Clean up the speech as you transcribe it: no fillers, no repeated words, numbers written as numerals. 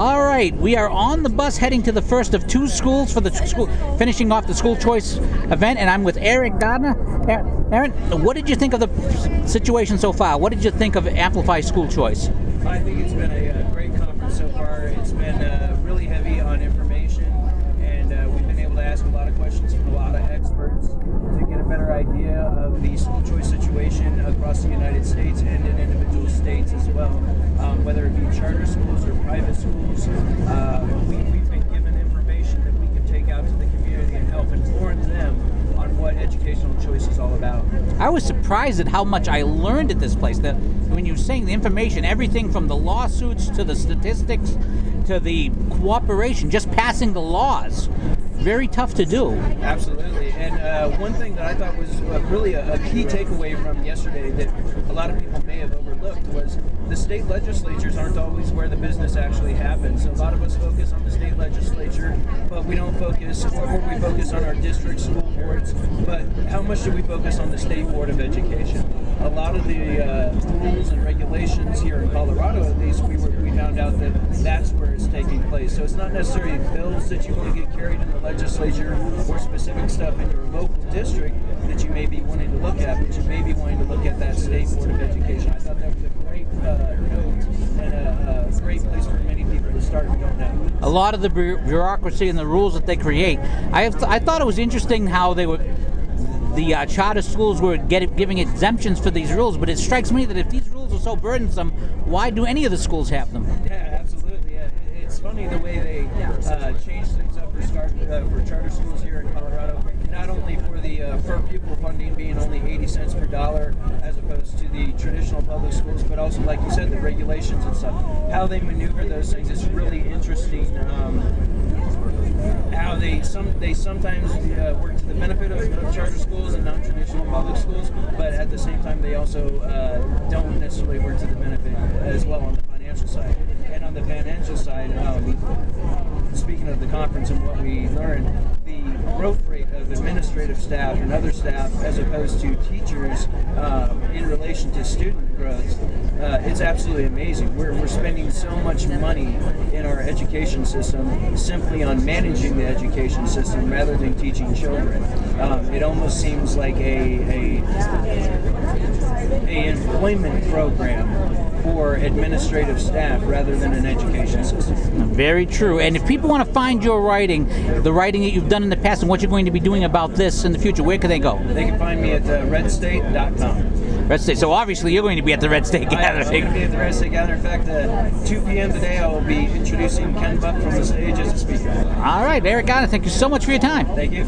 All right, we are on the bus heading to the first of two schools for the school, finishing off the school choice event, and I'm with Aaron Gardner. Aaron, what did you think of the situation so far? What did you think of Amplify School Choice? I think it's been a great conference so far. It's been really heavy on information, and we've been able to ask a lot of questions from a lot of experts to get a better idea of the school choice situation across the United States and in individual states as well. Whether it be charter schools or private schools, we've been given information that we can take out to the community and help inform them on what educational choice is all about. I was surprised at how much I learned at this place. That when you're saying the information, everything from the lawsuits to the statistics to the cooperation, just passing the laws, very tough to do. Absolutely. And one thing that I thought was really a key takeaway from yesterday that a lot of people may have overlooked was the state legislatures aren't always where the business actually happens. So a lot of us focus on the state legislature, but we don't focus, or we focus on our district school boards, but how much do we focus on the State Board of Education? A lot of the rules and regulations here in Colorado, at least, we found out that that's where it's taking place. So it's not necessarily bills that you want to get carried in the legislature or specific stuff in your local district that you may be wanting to look at, but you may be wanting to look at that State Board of Education. I thought that was a great note and a great place for many people to start who don't know. A lot of the bureaucracy and the rules that they create. I thought it was interesting how they were. The charter schools were giving exemptions for these rules, but it strikes me that if these rules are so burdensome, why do any of the schools have them? Yeah, absolutely. Yeah. It's funny the way they change things up for charter schools here in Colorado, not only for the per pupil funding being only 80 cents per dollar as opposed to the traditional public schools, but also, like you said, the regulations and stuff. How they maneuver those things is really interesting. How they sometimes work to the benefit of charter schools and non-traditional public schools, but at the same time they also don't necessarily work to the benefit as well on the financial side. And on the financial side, speaking of the conference and what we learned, the growth rate of administrative staff and other staff as opposed to teachers in relation to student growth, it's absolutely amazing. We're spending so much money in our education system simply on managing the education system rather than teaching children. It almost seems like a employment program for administrative staff rather than an education system. Very true. And if people want to find your writing, the writing that you've done in the past and what you're going to be doing about this in the future, where can they go? They can find me at redstate.com. Redstate. So obviously you're going to be at the Redstate Gathering. I'm going to be at the Redstate Gathering. In fact, 2 p.m. today I will be introducing Ken Buck from the stage as a speaker. All right, Eric Gardner, thank you so much for your time. Thank you.